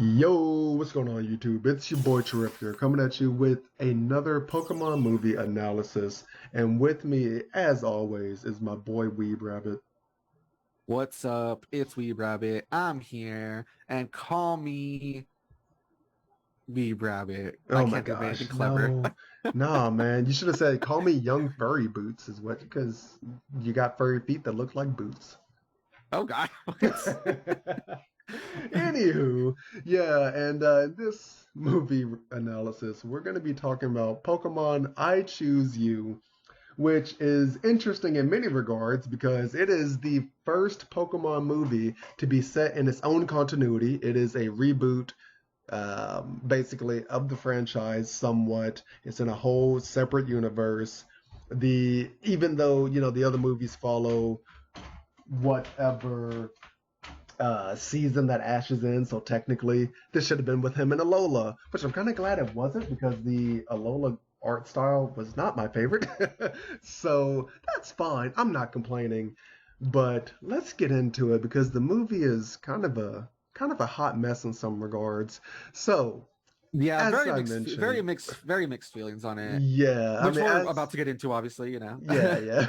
Yo, what's going on YouTube? It's your boy Charific here, coming at you with another Pokemon movie analysis. And with me, as always, is my boy Weeb Rabbit. What's up? It's Weeb Rabbit. I'm here, and call me Weeb Rabbit. I Oh my can't think of anything gosh, clever. no. Nah, man. You should have said, call me Young Furry Boots, is what, because you got furry feet that look like boots. Oh God, what? Anywho, yeah, and in this movie analysis, we're going to be talking about Pokemon I Choose You, which is interesting in many regards because it is the first Pokemon movie to be set in its own continuity. It is a reboot, basically, of the franchise somewhat. It's in a whole separate universe. Even though the other movies follow whatever season that Ash is in, so technically this should have been with him and Alola, which I'm kind of glad it wasn't because the Alola art style was not my favorite. So that's fine. I'm not complaining. But let's get into it because the movie is kind of a hot mess in some regards. So, Yeah, as very I mixed, mentioned, very mixed feelings on it, yeah, I which mean, we're as about to get into, obviously. yeah, yeah.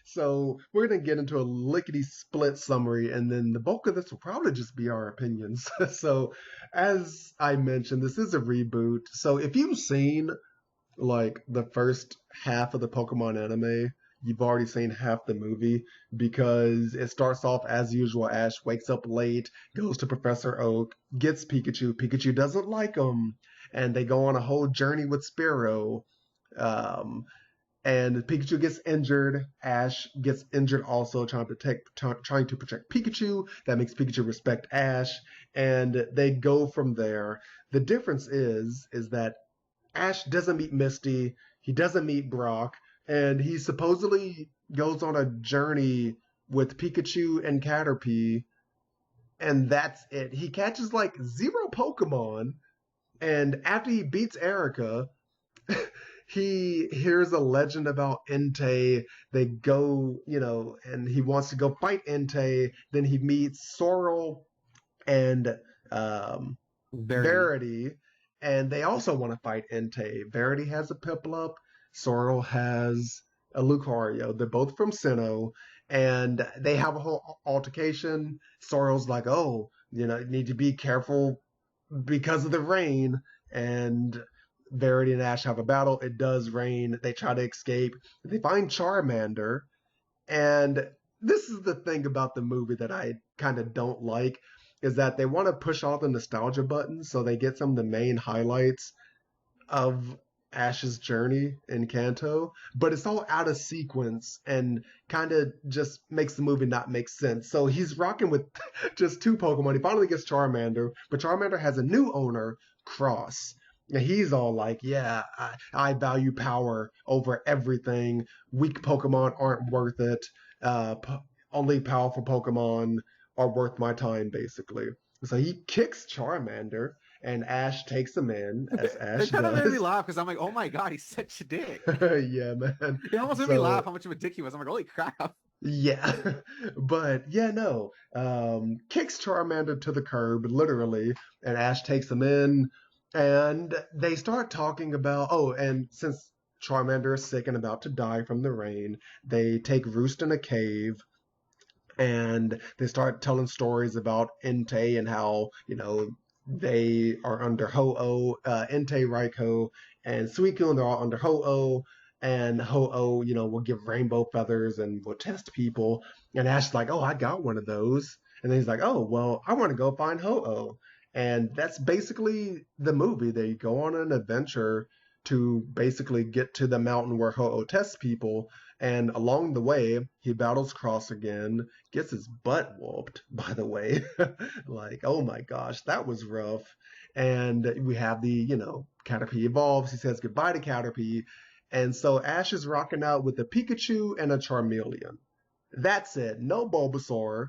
So we're gonna get into a lickety split summary, and then the bulk of this will probably just be our opinions. So, as I mentioned, this is a reboot. So if you've seen like the first half of the Pokemon anime, you've already seen half the movie because it starts off as usual. Ash wakes up late, goes to Professor Oak, gets Pikachu. Pikachu doesn't like him, and they go on a whole journey with Spearow. Um, and Pikachu gets injured. Ash gets injured also, trying to protect Pikachu. That makes Pikachu respect Ash, and they go from there. The difference is that Ash doesn't meet Misty, he doesn't meet Brock, and he supposedly goes on a journey with Pikachu and Caterpie, and that's it. He catches like zero Pokemon, and after he beats Erica, he hears a legend about Entei. They go, and he wants to go fight Entei. Then he meets Sorrel and um, Verity. Verity, and they also want to fight Entei. Verity has a Piplup. Sorrel has a Lucario. They're both from Sinnoh, and they have a whole altercation. Sorrel's like, "Oh, you need to be careful because of the rain," and Verity and Ash have a battle. It does rain. They try to escape. They find Charmander. And this is the thing about the movie that I kind of don't like is that they want to push all the nostalgia buttons. So they get some of the main highlights of Ash's journey in Kanto, but it's all out of sequence and kind of just makes the movie not make sense. So he's rocking with just two Pokemon. He finally gets Charmander, but Charmander has a new owner, Cross. And he's all like, yeah, I value power over everything. Weak Pokemon aren't worth it. Only powerful Pokemon are worth my time, basically. So he kicks Charmander, and Ash takes him in, as Ash It kind of made me does. laugh because I'm like, oh my God, he's such a dick. Yeah, man. It almost made me laugh So how much of a dick he was. I'm like, holy crap. yeah, but yeah, no. Kicks Charmander to the curb, literally, and Ash takes him in, and they start talking about. Oh, and since Charmander is sick and about to die from the rain, they take Roost in a cave, and they start telling stories about Entei and how they are under Ho-Oh, Entei, Raikou, and Suicune. They're all under Ho-Oh, and Ho-Oh, will give rainbow feathers and will test people. And Ash's like, "Oh, I got one of those," and then he's like, "Oh, well, I want to go find Ho-Oh," and that's basically the movie. They go on an adventure to basically get to the mountain where Ho-Oh tests people. And along the way, he battles Cross again, gets his butt whooped, by the way. Like, oh my gosh, that was rough. And we have Caterpie evolves. He says goodbye to Caterpie. And so Ash is rocking out with a Pikachu and a Charmeleon. That's it. No Bulbasaur,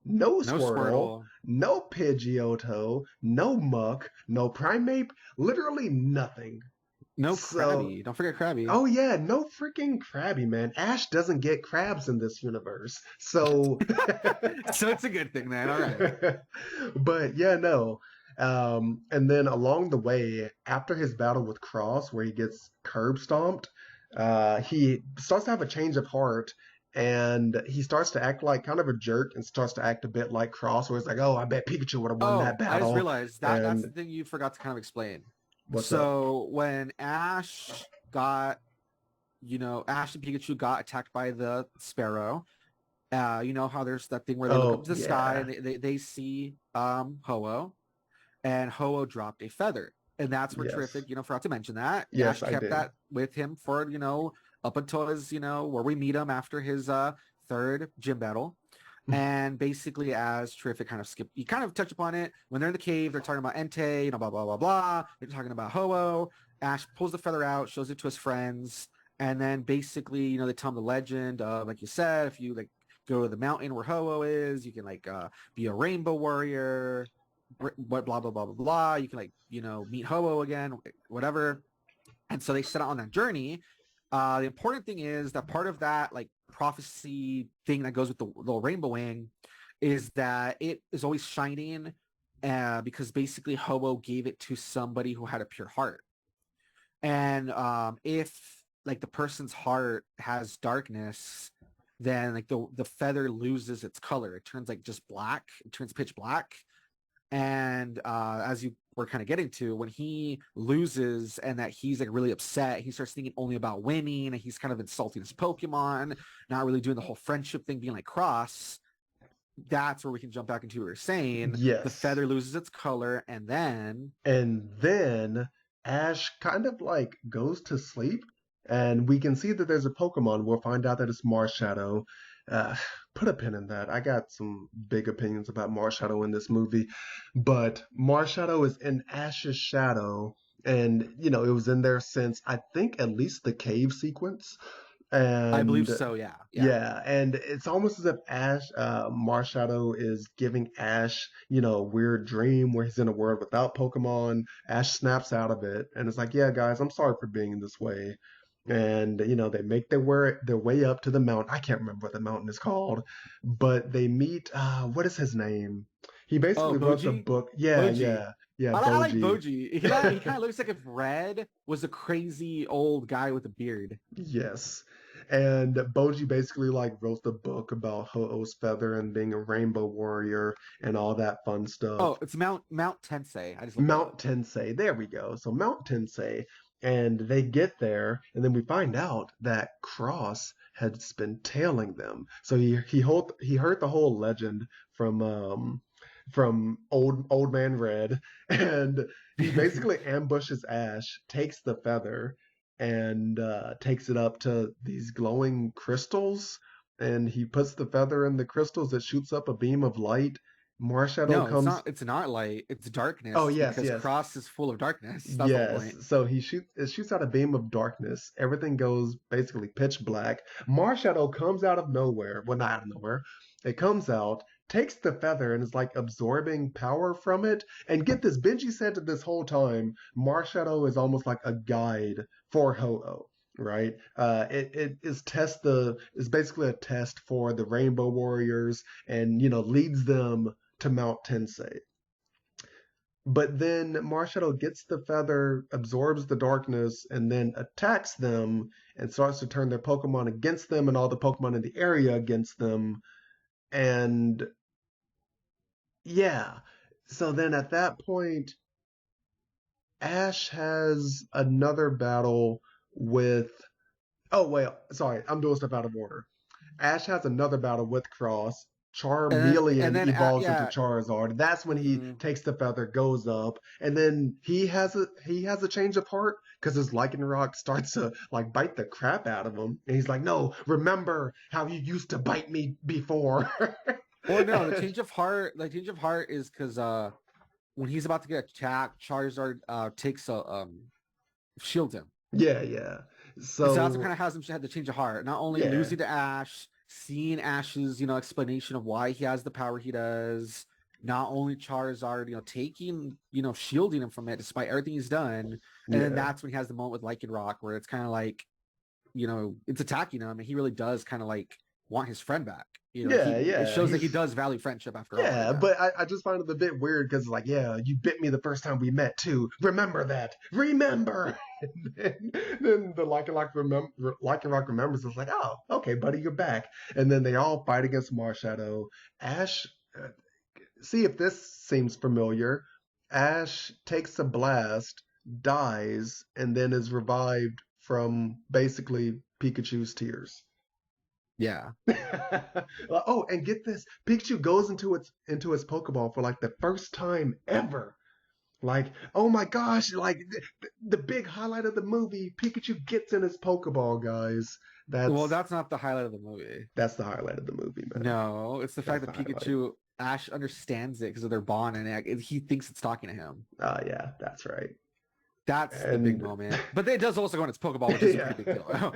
no No Squirtle, Squirtle. no Pidgeotto, no Muck, no Primeape, literally nothing. No So Krabby. Don't forget Krabby. oh yeah, no freaking Krabby, man. Ash doesn't get crabs in this universe. So So it's a good thing then. All right. but yeah, no. And then along the way, after his battle with Cross, where he gets curb stomped, he starts to have a change of heart, and he starts to act like kind of a jerk and starts to act a bit like Cross, where it's like, oh, I bet Pikachu would have won that Oh, I just battle. realized that's And the thing you forgot to kind of explain. what's up? So when Ash got, Ash and Pikachu got attacked by the Sparrow. You know how there's that thing where they look up Oh, to the sky yeah. and they see Ho-Oh, and Ho-Oh dropped a feather. And that's where Yes. Terrific, forgot to mention that. Yes, Ash I kept did. that with him for, up until his, where we meet him after his third gym battle. And basically, as Terrific kind of you kind of touch upon it. When they're in the cave, they're talking about Entei, blah, blah, blah, blah. They're talking about Ho-Oh. Ash pulls the feather out, shows it to his friends. And then basically, they tell him the legend of, like you said, if you like go to the mountain where Ho-Oh is, you can like be a rainbow warrior, blah, blah, blah, blah, blah. You can like, meet Ho-Oh again, whatever. And so they set out on that journey. The important thing is that part of that like prophecy thing that goes with the little rainbow wing is that it is always shining because basically Ho-Oh gave it to somebody who had a pure heart. And if like the person's heart has darkness, then like the feather loses its color. It turns like just black. It turns pitch black. And as you were kind of getting to, when he loses and that he's like really upset, he starts thinking only about winning, and he's kind of insulting his Pokemon, not really doing the whole friendship thing, being like cross. That's where we can jump back into what we were saying. The Yes. feather loses its color, and then And then Ash kind of like goes to sleep, and we can see that there's a Pokemon. We'll find out that it's Marshadow. Uh, put a pin in that. I got some big opinions about Marshadow in this movie, but Marshadow is in Ash's shadow, and it was in there since I think at least the cave sequence. I believe And so. Yeah, yeah. yeah, and it's almost as if Marshadow is giving Ash, a weird dream where he's in a world without Pokemon. Ash snaps out of it and it's like, yeah, guys, I'm sorry for being this way. And they make their way up to the mountain. I can't remember what the mountain is called, but they meet. What is his name? He Oh, basically wrote the Boji, book. Yeah, Boji. yeah, yeah, I like Boji. Boji. He kind of looks like if Red was a crazy old guy with a beard. Yes. And Boji basically like wrote the book about Ho-Oh's feather and being a rainbow warrior and all that fun stuff. Oh, it's Mount Tensei. I just looked it up. Mount Tensei, there we go. So Mount Tensei, and they get there, and then we find out that Cross has been tailing them. So he heard the whole legend from old man Red, and he basically ambushes Ash, takes the feather, and takes it up to these glowing crystals, and he puts the feather in the crystals. That shoots up a beam of light. Marshadow No, it's comes. not. It's not light. It's Oh darkness yes, because yes, Cross is full of darkness. That's the whole yes. point. So it shoots out a beam of darkness. Everything goes basically pitch black. Marshadow comes out of nowhere. Well, not out of nowhere. It comes out, takes the feather, and is like absorbing power from it. And get this, Benji said that this whole time, Marshadow is almost like a guide for Ho-Oh. Right? It is basically a test for the Rainbow Warriors, and leads them to Mount Tensei. But then Marshadow gets the feather, absorbs the darkness, and then attacks them and starts to turn their Pokemon against them and all the Pokemon in the area against them. And yeah, so then at that point, Ash has another battle with. Oh, wait, sorry, I'm doing stuff out of order. Ash has another battle with Cross. And Charmeleon then evolves into yeah. Charizard. That's when he Mm-hmm. takes the feather, goes up, and then he has a change of heart because his Lycanroc starts to like bite the crap out of him, and he's like, "No, remember how you used to bite me before." Well, no, the change of heart is because when he's about to get attacked, Charizard takes a shield him. Yeah, yeah. And so that's what So kind of has him had the change of heart. Not only yeah, losing to Ash, seeing Ash's, explanation of why he has the power he does, not only Charizard, taking, shielding him from it despite everything he's done. And then yeah. that's when he has the moment with Lycanroc where it's kind of like, it's attacking him and he really does kind of like want his friend back. Yeah, It yeah. shows that he does value friendship after all. Yeah, but I just find it a bit weird because, like, yeah, you bit me the first time we met, too. Remember that. Remember. then the Like Rock remembers. It's like, oh, okay, buddy, you're back. And then they all fight against Marshadow. Ash, see if this seems familiar. Ash takes a blast, dies, and then is revived from basically Pikachu's tears. Yeah. Oh, and get this, Pikachu goes into his Pokeball for like the first time ever. Like, oh my gosh, like the big highlight of the movie, Pikachu gets in his Pokeball, guys. Well, That's that's not the highlight of the movie. that's the highlight of the movie, man. No, it's the That's fact the that highlight. Ash understands it because of their bond, and he thinks it's talking to him. Yeah, that's right. That's the big And moment. But it does also go in its Pokeball, which is a yeah, pretty big deal. Like,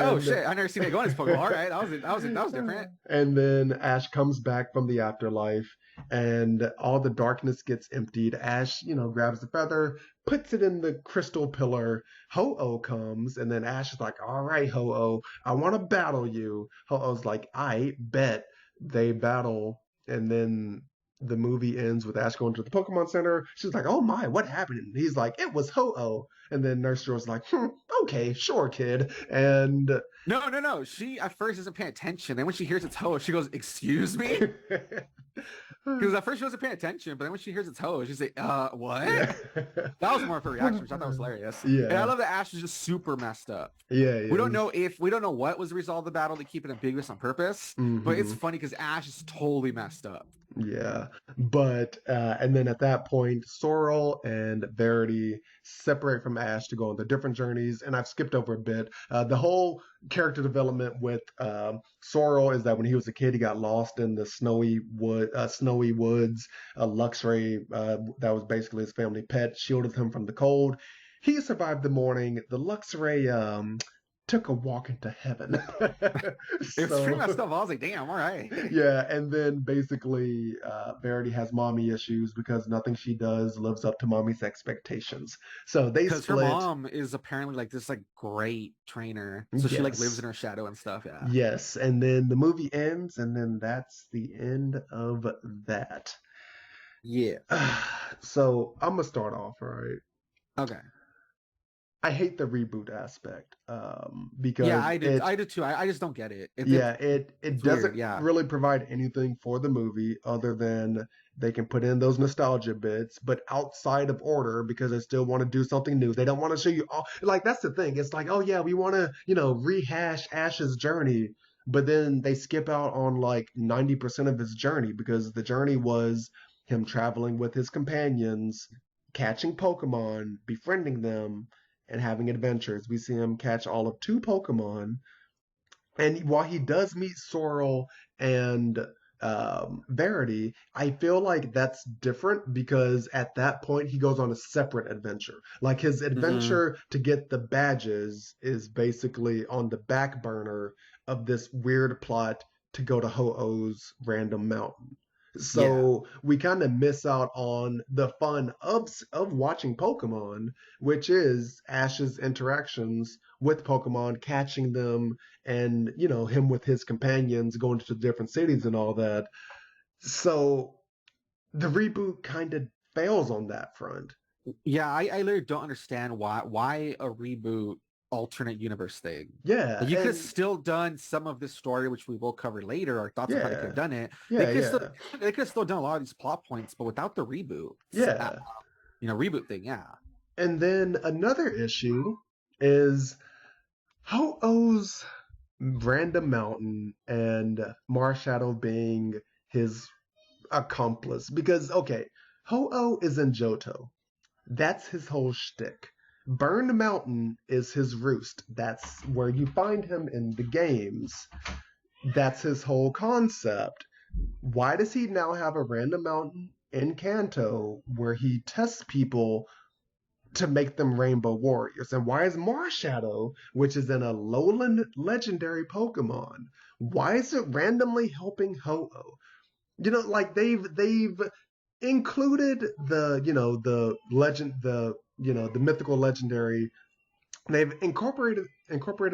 oh and shit, I never seen it go in its Pokeball. All right, that was different. and then Ash comes back from the afterlife, and all the darkness gets emptied. Ash, grabs the feather, puts it in the crystal pillar. Ho-Oh comes, and then Ash is like, "All right, Ho-Oh, I want to battle you." Ho-Oh's like, "I bet." They battle, and then the movie ends with Ash going to the Pokemon Center. She's like, "Oh my, what happened?" And he's like, "It was Ho-Oh." And then Nurse Joy's like, "Okay, sure, kid." And No. She at first isn't paying attention. Then when she hears it's Ho, she goes, "Excuse me." Because at first she wasn't paying attention, but then when she hears it's Ho, she's like, what? yeah, That was more of her reaction, which I thought was hilarious. And I yeah, love that Ash is just super messed up. yeah. We don't know what was the result of the battle to keep it ambiguous on purpose, but it's funny because Ash is totally messed up. Yeah, but and then at that point, Sorrel and Verity separate from Ash to go on their different journeys. And I've skipped over a bit. The whole character development with Sorrel is that when he was a kid, he got lost in the snowy woods. Luxray, that was basically his family pet, shielded him from the cold. He survived the morning. The Luxray took a walk into heaven. It was pretty So messed up. I was like, damn, all right. yeah, and then basically, Verity has mommy issues because nothing she does lives up to mommy's expectations. So they Because her split. mom is apparently like this like great trainer, so she like lives Yes, in her shadow and stuff. Yeah. yes, and then the movie ends, and then that's the end of that. Yeah. So I'm gonna start off, all right? Okay. I hate the reboot aspect Yeah, because I did too. I just don't get it. it It's weird. doesn't Yeah. really provide anything for the movie other than they can put in those nostalgia bits, but outside of order because they still want to do something new. They don't want to show you all, like, that's the thing. It's like, oh yeah, we want to, rehash Ash's journey, but then they skip out on like 90% of his journey because the journey was him traveling with his companions, catching Pokemon, befriending them, and having adventures. We see him catch all of 2 Pokemon, and while he does meet Sorrel and Verity, I feel like that's different because at that point he goes on a separate adventure. Like his Mm-hmm. adventure to get the badges is basically on the back burner of this weird plot to go to Ho-Oh's random mountain. Yeah. So we kind of miss out on the fun of watching Pokemon, which is Ash's interactions with Pokemon, catching them, and him with his companions going to different cities and all that. So the reboot kind of fails on that front. Yeah, I literally don't understand why a reboot alternate universe thing. Yeah, Like you could have and still done some of this story, which we will cover later, our thoughts on how they could yeah, have done it. They yeah, could still yeah, they could have still done a lot of these plot points, but without the reboot, yeah. reboot thing, yeah. And then another issue is Ho-Oh's random mountain and Marshadow being his accomplice. Because, okay, Ho-Oh is in Johto. That's his whole shtick. Burned Mountain is his roost. That's where you find him in the games. That's his whole concept. Why does he now have a random mountain in Kanto where he tests people to make them Rainbow Warriors? And why is Marshadow, which is in a lowland legendary Pokemon, why is it randomly helping Ho-Oh? Like they've included the the legend the the mythical legendary they've incorporated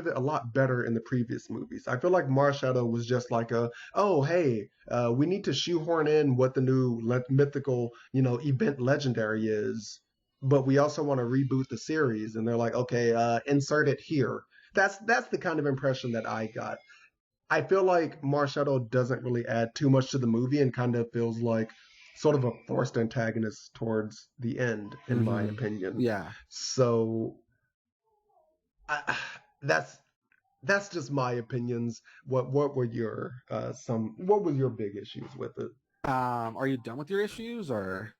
it a lot better in the previous movies. I feel like Marshadow was just like a, oh hey, we need to shoehorn in what the new mythical event legendary is, but we also want to reboot the series, and they're like, okay, insert it here. That's the kind of impression that I got. I feel like Marshadow doesn't really add too much to the movie and kind of feels like sort of a forced antagonist towards the end, in my Mm-hmm. opinion. Yeah. So I, that's that's just my opinions. What were your what were your big issues with it? Are you done with your issues, or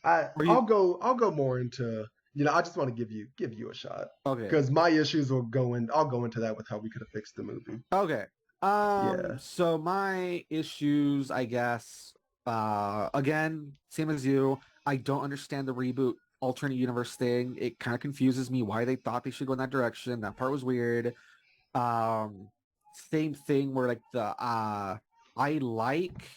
are you I'll go more into I just want to give you a shot okay? because my issues will go in. I'll go into that with how we could have fixed the movie. Okay. Yeah. So my issues, I guess, again, same as you. I don't understand the reboot alternate universe thing. It kind of confuses me why they thought they should go in that direction. That part was weird. Um, Same thing where like I like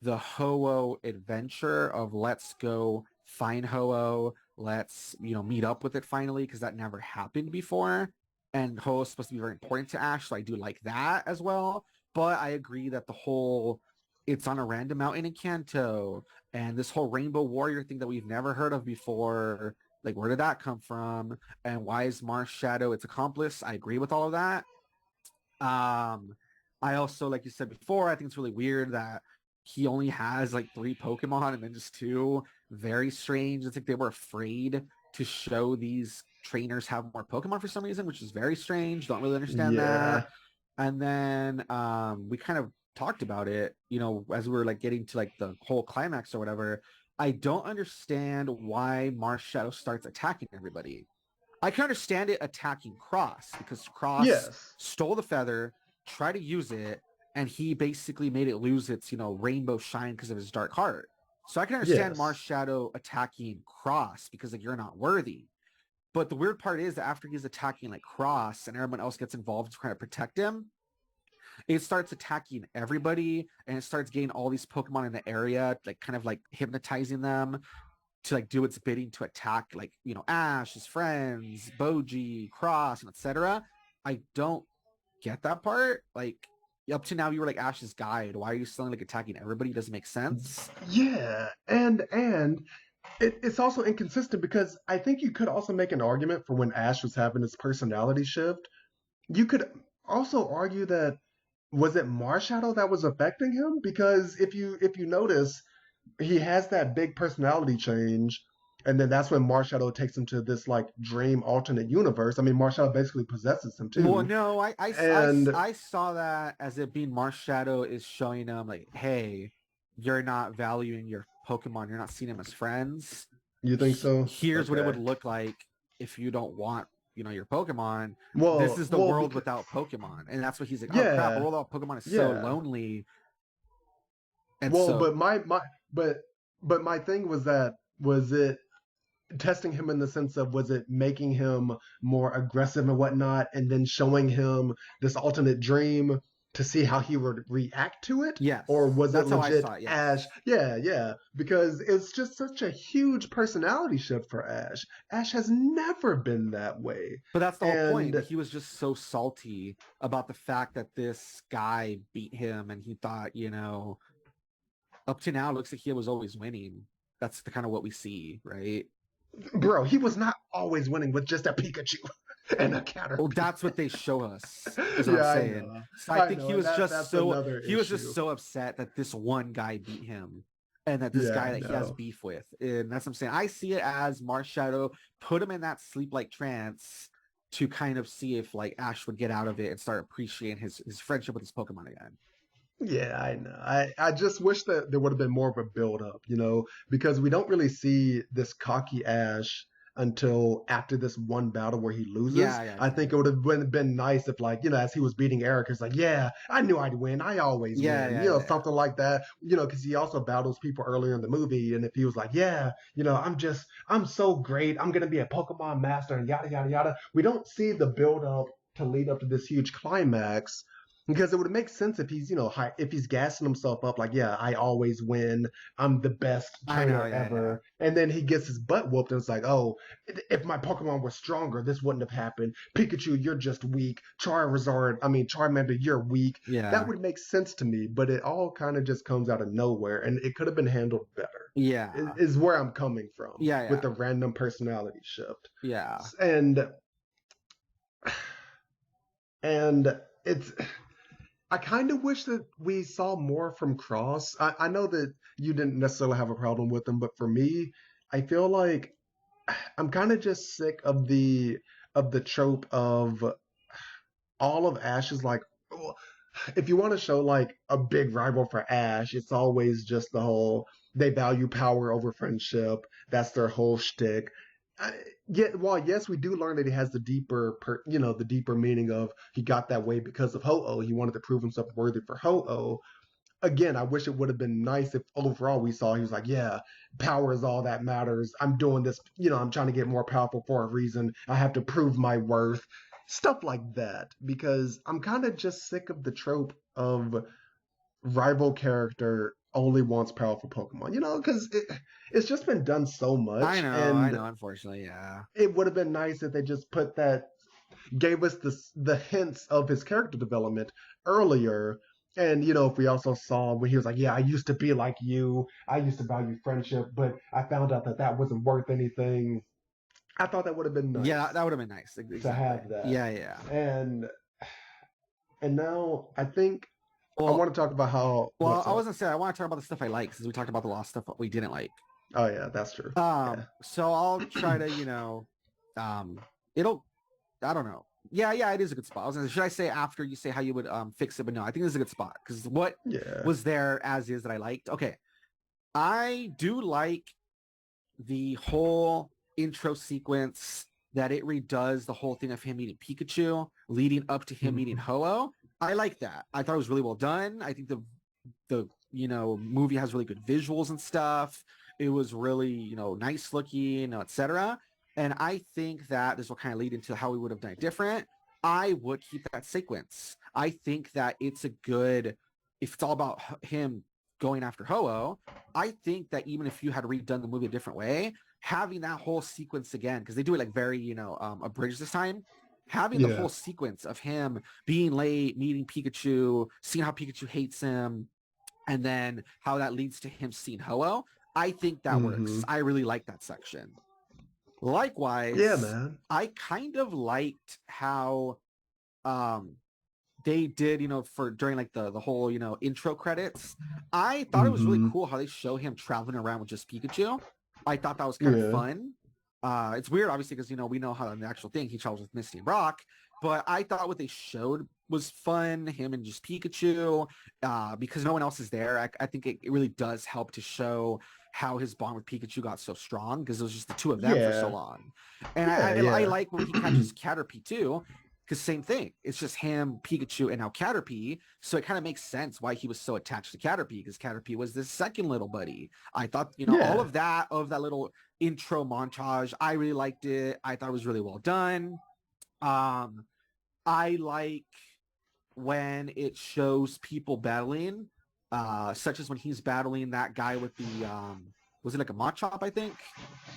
the Ho-Oh adventure of let's go find Ho-Oh, let's, meet up with it finally, because that never happened before. And Ho-Oh is supposed to be very important to Ash, so I do like that as well. But I agree that the whole it's on a random mountain in Kanto and this whole Rainbow Warrior thing that we've never heard of before, like where did that come from? And why is Mars Shadow its accomplice? I agree with all of that. Um, I also, like you said before, I think it's really weird that he only has like 3 Pokemon and then just 2. Very strange. It's like they were afraid to show these trainers have more Pokemon for some reason, which is very strange. Don't really understand that. Yeah. And then we kind of talked about it, as we were like getting to like the whole climax or whatever. I don't understand why Mars Shadow starts attacking everybody. I can understand it attacking Cross because Cross Yes. stole the feather, tried to use it, and he basically made it lose its, rainbow shine because of his dark heart. So I can understand Mars Yes. Shadow attacking Cross because like you're not worthy. But the weird part is that after he's attacking like Cross and everyone else gets involved to try to protect him, it starts attacking everybody and it starts getting all these Pokemon in the area, like kind of like hypnotizing them to like do its bidding to attack like Ash, his friends, Boji, Cross, and etc. I don't get that part. Like up to now, you were like Ash's guide. Why are you still like attacking everybody? It doesn't make sense. Yeah. And it's also inconsistent because I think you could also make an argument for when Ash was having his personality shift. You could also argue that was it Marshadow that was affecting him? Because if you notice, he has that big personality change, and then that's when Marshadow takes him to this like dream alternate universe. I mean, Marshadow basically possesses him Well, too, no, and I saw that as it being Marshadow is showing him like, hey, you're not valuing your Pokemon. You're not seeing them as friends. you think so? Here's what it would Okay. look like if you don't want your Pokemon. This Well, is the well, world because without Pokemon, and that's what he's like, oh crap, a yeah, world without Pokemon is so yeah. lonely. And Well, so but but my thing was that was it testing him in the sense of was it making him more aggressive and whatnot, and then showing him this alternate dream to see how he would react to it? yes, Or was it that's how I legit saw it. Yes. Ash? Yeah, yeah, because it's just such a huge personality shift for Ash. Ash has never been that way. But that's the whole point. And He was just so salty about the fact that this guy beat him, and he thought, up to now, it looks like he was always winning. That's the kind of what we see, right? bro, he was not always winning with just a Pikachu and a Well, Caterpie. that's what they show us, is what I'm Yeah, I saying. know. So I I think know. And that's another he was issue. just so upset that this one guy beat him, and that this Yeah, guy I that he has know. beef with. And that's what I'm saying. I see it as Marshadow put him in that sleep-like trance to kind of see if like Ash would get out of it and start appreciating his friendship with his Pokemon again. Yeah, I know. I just wish that there would have been more of a build up, because we don't really see this cocky Ash until after this one battle where he loses. Yeah, yeah, I yeah. think it would have been nice if, like, as he was beating Eric, it's like, yeah, I knew I'd win. I always Yeah, win, yeah, yeah. something like that, because he also battles people earlier in the movie. And if he was like, yeah, I'm so great. I'm going to be a Pokemon master and yada, yada, yada. We don't see the build up to lead up to this huge climax. Because it would make sense if he's, if he's gassing himself up like, yeah, I always win, I'm the best I know, trainer yeah, yeah. ever, and then he gets his butt whooped, and it's like, oh, if my Pokemon were stronger, this wouldn't have happened. Pikachu, you're just weak. Charmander, you're weak. That Yeah. would make sense to me, but it all kind of just comes out of nowhere, and it could have been handled better. Yeah. Is where I'm coming from Yeah, with yeah. the random personality shift, Yeah. and and it's I kind of wish that we saw more from Cross. I know that you didn't necessarily have a problem with him, but for me, I feel like I'm kind of just sick of the trope of all of Ash's like. Well, if you want to show like a big rival for Ash, it's always just the whole they value power over friendship. That's their whole shtick. I, while yes, we do learn that he has the the deeper meaning of he got that way because of Ho-Oh. He wanted to prove himself worthy for Ho-Oh. Again, I wish it would have been nice if overall we saw he was like, yeah, power is all that matters. I'm doing this, I'm trying to get more powerful for a reason. I have to prove my worth. Stuff like that. Because I'm kind of just sick of the trope of rival character only wants powerful Pokemon, because it's just been done so much. I And know, unfortunately, yeah. it would have been nice if they just gave us the hints of his character development earlier. And if we also saw when he was like, "Yeah, I used to be like you. I used to value friendship, but I found out that that wasn't worth anything." I thought that would have been Yeah, nice that would have been nice. to Exactly. have that. Yeah, yeah. And now I think I Well, want to talk about how well, what's I up. wasn't saying I want to talk about the stuff I like since we talked about the lost stuff we didn't like. Oh yeah, that's true. Yeah. So I'll try to, it'll I don't know. Yeah, yeah, it is a good spot. Should I say after you say how you would fix it? But no, I think this is a good spot because what Yeah. was there as is that I liked. Okay, I do like the whole intro sequence that it redoes the whole thing of him meeting Pikachu, leading up to him meeting Mhm. Ho-Oh. I like that. I thought it was really well done. I think the movie has really good visuals and stuff. It was really nice looking, etc. And I think that this will kind of lead into how we would have done it different. I would keep that sequence. I think that it's a good. If it's all about him going after Ho-Oh, I think that even if you had redone the movie a different way, having that whole sequence again, because they do it like very abridged this time, having the Yeah. whole sequence of him being late, meeting Pikachu, seeing how Pikachu hates him, and then how that leads to him seeing Ho-Oh, I think that Hmm. works. I really like that section. Yeah, Likewise, man. I kind of liked how um they did, for during like the whole, intro credits. I thought it was really Hmm. cool how they show him traveling around with just Pikachu. I thought that was kind of Yeah. fun. It's weird, obviously, because we know how in the actual thing he travels with Misty and Brock, but I thought what they showed was fun, him and just Pikachu, because no one else is there. I think it really does help to show how his bond with Pikachu got so strong because it was just the two of them for so Yeah. long. And Yeah. I Yeah. like when he catches Caterpie too, because same thing. It's just him, Pikachu, and now Caterpie. So it kind of makes sense why he was so attached to Caterpie, because Caterpie was this second little buddy. I thought, all Yeah. of that little intro montage, I really liked it. I thought it was really well done. Um, I like when it shows people battling, such as when he's battling that guy with the was it like a Machop, I think?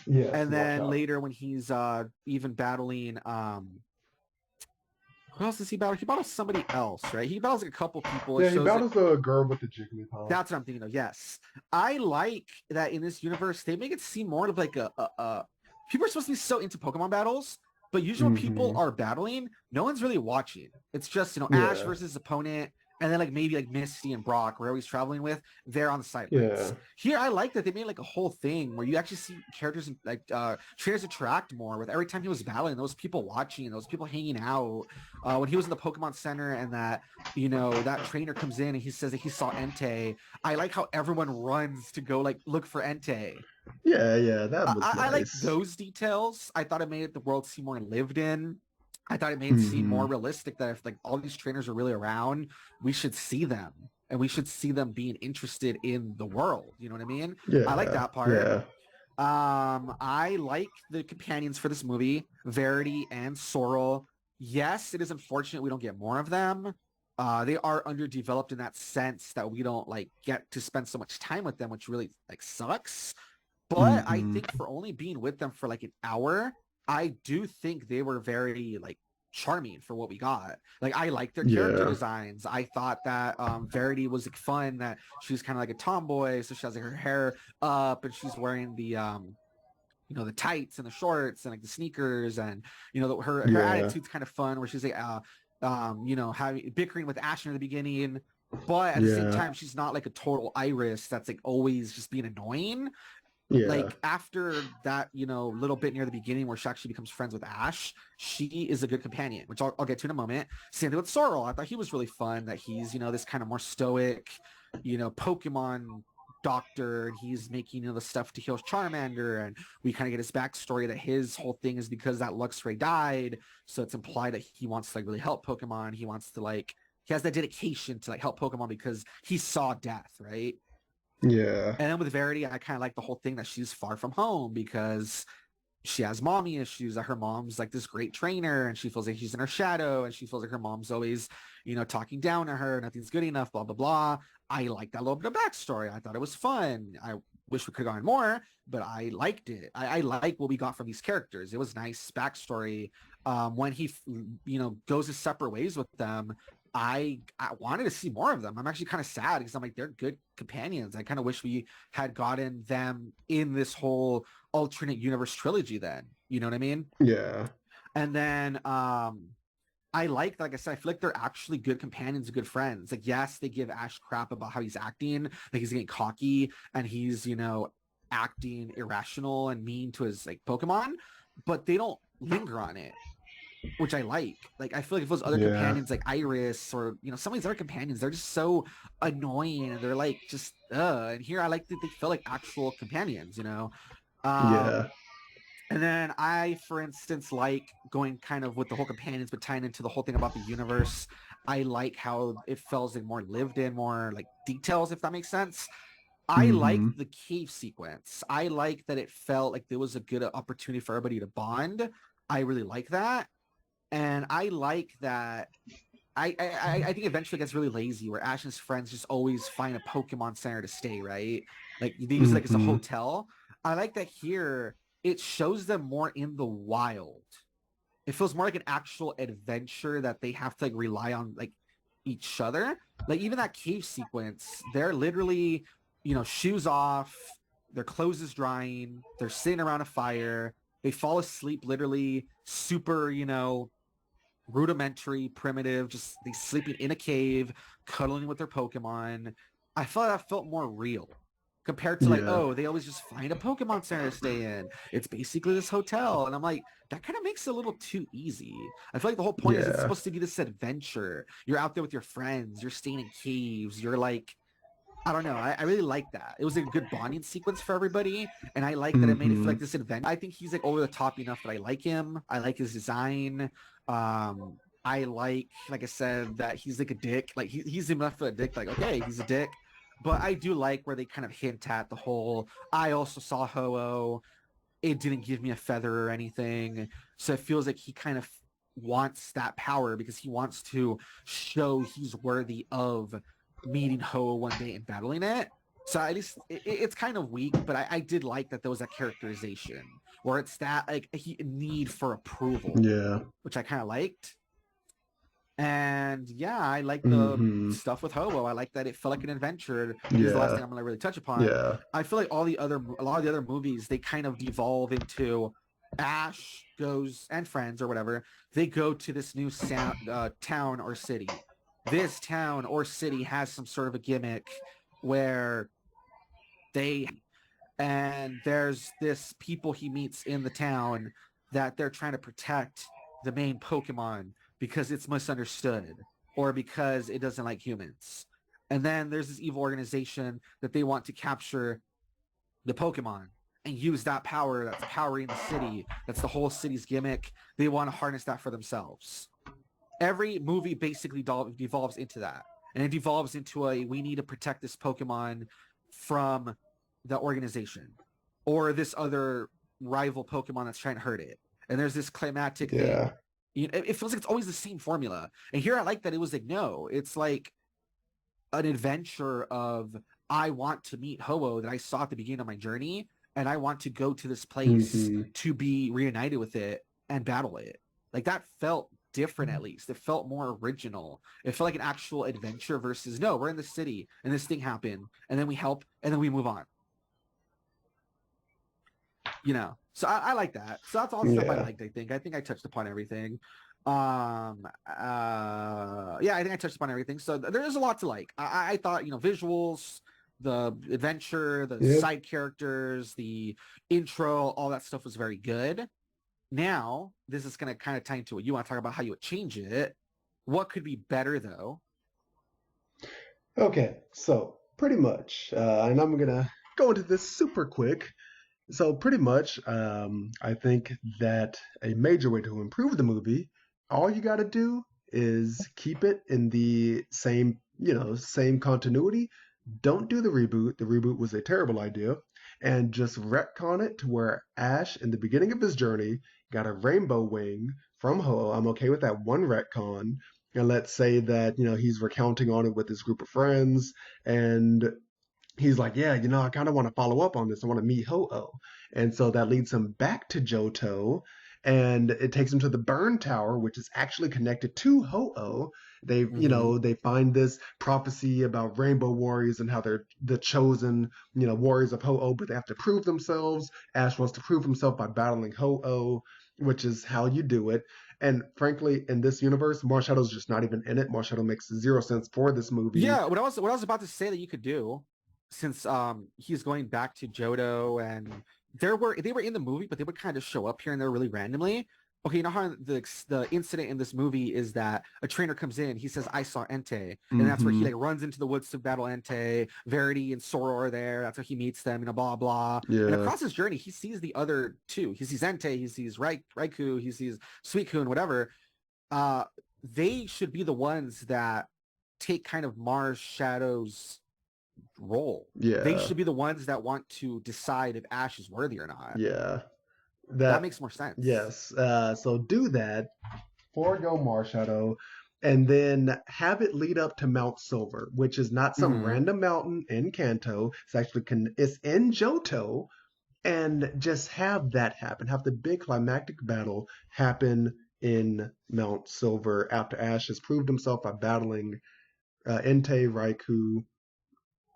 Yes. And Watch then out. later when he's even battling who else does he battle? He battles somebody else, right? He battles like a couple people. It Yeah, he shows it. battles the girl with the Jigglypuff. That's what I'm thinking of. Yes, I like that in this universe they make it seem more of like people are supposed to be so into Pokemon battles, but usually when people Hmm. are battling, no one's really watching. It's just Ash Yeah. versus his opponent, and then like maybe like Misty and Brock, where he's traveling with, they're on the sidelines. Yeah. Here, I like that they made like a whole thing where you actually see characters like trainers interact more with every time he was battling. Those people watching, those people hanging out. When he was in the Pokemon Center, and that that trainer comes in and he says that he saw Entei. I like how everyone runs to go like look for Entei. Yeah. Yeah. That was I like nice. those details. I thought it made the world seem more lived in. I thought it made it seem more Hmm. realistic that if like all these trainers are really around, we should see them and we should see them being interested in the world. You know what I mean? I like Yeah. that part. Yeah. I like the companions for this movie, Verity and Sorrel. Yes, it is unfortunate we don't get more of them. They are underdeveloped in that sense that we don't like get to spend so much time with them, which really like sucks. But I Hmm. think for only being with them for like an hour, I do think they were very like charming for what we got. Like I like their character Yeah. designs. I thought that Verity was like fun, that she's kind of like a tomboy, so she has like her hair up and she's wearing the the tights and the shorts and like the sneakers, and her Yeah. attitude's kind of fun where she's like having bickering with Ash in the beginning, but at the same Yeah. time she's not like a total Iris that's like always just being annoying. Yeah. Like after that, little bit near the beginning where she actually becomes friends with Ash, she is a good companion, which I'll get to in a moment. Same thing with Sorrel. I thought he was really fun, that he's, this kind of more stoic, Pokemon doctor, and he's making, the stuff to heal Charmander, and we kind of get his backstory that his whole thing is because that Luxray died, so it's implied that he wants to like really help Pokemon. He wants to like, he has that dedication to like help Pokemon because he saw death, right? Yeah. And then with Verity, I kind of like the whole thing that she's far from home because she has mommy issues, that her mom's like this great trainer and she feels like she's in her shadow, and she feels like her mom's always, talking down to her, nothing's good enough, blah, blah, blah. I like that little bit of backstory. I thought it was fun. I wish we could have gone more, but I liked it. I like what we got from these characters. It was nice backstory. When he, goes his separate ways with them, I wanted to see more of them. I'm actually kind of sad because I'm like, they're good companions. I kind of wish we had gotten them in this whole alternate universe trilogy then. You know what I mean? Yeah. And then I like I said, I feel like they're actually good companions and good friends. Like, yes, they give Ash crap about how he's acting, like he's getting cocky and he's, acting irrational and mean to his like Pokemon, but they don't linger on it, which I like. Like, I feel like if those other Yeah. companions like Iris or, some of these other companions, they're just so annoying and they're like just and here I like that they feel like actual companions. Yeah. Um and then I, for instance, like going kind of with the whole companions, but tying into the whole thing about the universe. I like how it feels like more lived in, more like details, if that makes sense. I like Hmm. the cave sequence. I like that it felt like there was a good opportunity for everybody to bond. I really like that. And I like that I think eventually it gets really lazy where Ash and his friends just always find a Pokemon Center to stay, right? Like they use it like as a Hmm. hotel. I like that here it shows them more in the wild. It feels more like an actual adventure that they have to like rely on like each other. Like even that cave sequence, they're literally, shoes off, their clothes is drying, they're sitting around a fire, they fall asleep literally super, rudimentary, primitive, just they sleeping in a cave, cuddling with their Pokemon. I felt that felt more real compared to like, Yeah. oh, they always just find a Pokemon Center to stay in. It's basically this hotel. And I'm like, that kind of makes it a little too easy. I feel like the whole point is it's Yeah. supposed to be this adventure. You're out there with your friends, you're staying in caves, you're like, I don't know. I really like that. It was a good bonding sequence for everybody. And I like that it made it feel Hmm. like this adventure. I think he's like over the top enough that I like him. I like his design. I like I said, that he's like a dick. Like he's enough of a dick. Like, okay, he's a dick. But I do like where they kind of hint at the whole, I also saw Ho-Oh. It didn't give me a feather or anything. So it feels like he kind of wants that power because he wants to show he's worthy of meeting Ho one day and battling it. So at least it's kind of weak, but I did like that there was that characterization where it's that like he need for approval, Yeah. which I kind of liked. And yeah, I like the Hmm. stuff with Hobo. I like that it felt like an adventure. This is the last Yeah. thing I'm gonna really touch upon. Yeah. I feel like a lot of the other movies, they kind of devolve into Ash goes and friends or whatever. They go to this new town or city. This town or city has some sort of a gimmick where they and there's this people he meets in the town that they're trying to protect the main Pokemon because it's misunderstood or because it doesn't like humans. And then there's this evil organization that they want to capture the Pokemon and use that power that's powering the city. That's the whole city's gimmick. They want to harness that for themselves. Every movie basically devolves into that. And it devolves into we need to protect this Pokemon from the organization or this other rival Pokemon that's trying to hurt it. And there's this climatic thing Yeah. It feels like it's always the same formula. And here I like that it was like, no, it's like an adventure of I want to meet Ho-Oh that I saw at the beginning of my journey, and I want to go to this place Hmm. to be reunited with it and battle it. Like that felt different at least. It felt more original. It felt like an actual adventure versus no, we're in the city and this thing happened and then we help and then we move on. So I like that. So that's all the stuff I Yeah. liked. I think I touched upon everything. Yeah, I think I touched upon everything. So there is a lot to like. I thought, visuals, the adventure, the Yep. side characters, the intro, all that stuff was very good. Now this is going to kind of tie into what you want to talk about, how you would change it. What could be better though? Okay, so pretty much, and I'm gonna go into this super quick. So pretty much, I think that a major way to improve the movie, all you got to do is keep it in the same, same continuity. Don't do the reboot. The reboot was a terrible idea, and just retcon it to where Ash, in the beginning of his journey, got a rainbow wing from Ho. I'm okay with that one retcon. And let's say that he's recounting on it with his group of friends, and he's like, yeah, I kind of want to follow up on this. I want to meet Ho-Oh. And so that leads him back to Johto, and it takes him to the Burn Tower, which is actually connected to Ho-Oh. Mm-hmm. They find this prophecy about Rainbow Warriors and how they're the chosen, warriors of Ho-Oh, but they have to prove themselves. Ash wants to prove himself by battling Ho-Oh, which is how you do it. And frankly, in this universe, Marshallow's just not even in it. Marshadow makes zero sense for this movie. Yeah, what I was about to say that you could do, since he's going back to Johto and they were in the movie, but they would kind of show up here and there really randomly. Okay, you know how the incident in this movie is that a trainer comes in, he says, "I saw Entei," and that's where he Hmm. like runs into the woods to battle Entei. Verity and Sora are there. That's how he meets them. Blah blah. And Yeah. across his journey, he sees the other two. He sees Entei. He sees Raikou. He sees Suicune. Whatever. Uh, they should be the ones that take kind of Mars Shadow's role. They Yeah. should be the ones that want to decide if Ash is worthy or not. Yeah. That That makes more sense. yes. So do that, forego Marshadow, and then have it lead up to Mount Silver, which is not some Mm-hmm. random mountain in Kanto. It's actually it's in Johto, and just have that happen. Have the big climactic battle happen in Mount Silver after Ash has proved himself by battling Entei,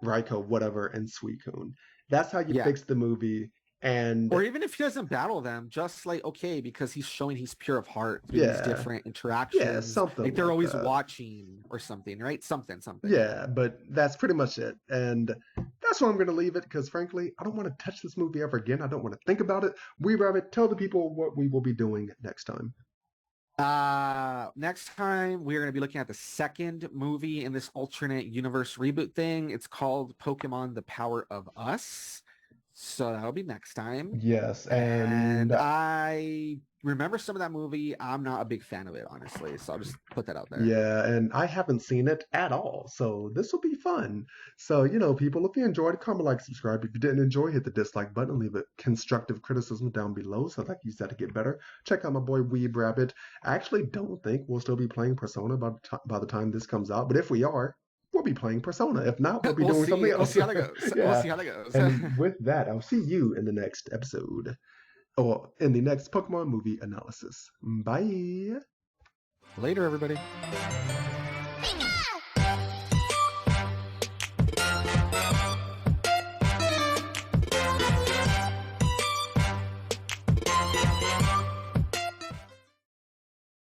Raikou, whatever, and Suicune. That's how you Yeah. fix the movie. And Or even if he doesn't battle them, just like, okay, because he's showing he's pure of heart through these yeah, different yeah, interactions. something Like they're like always that. watching or something, right? Something. Yeah, but that's pretty much it. And that's where I'm going to leave it because, frankly, I don't want to touch this movie ever again. I don't want to think about it. Weeb Rabbit, tell the people what we will be doing next time. Next time we're going to be looking at the second movie in this alternate universe reboot thing. It's called Pokemon The Power of Us. So that'll be next time. Yes, and And I remember some of that movie. I'm not a big fan of it, honestly. So I'll just put that out there. yeah, and I haven't seen it at all, so this will be fun. So, people, if you enjoyed, comment, like, subscribe. If you didn't enjoy, hit the dislike button, leave a constructive criticism down below so I can use that to get better. Check out my boy Weeb Rabbit. I actually don't think we'll still be playing Persona by the time this comes out, but if we are, we'll be playing Persona. If not, we'll be We'll doing see. something We'll else. see how that goes. We'll Yeah, see how that goes. and with that, I'll see you in the next episode, or in the next Pokemon movie analysis. Bye. Later, everybody.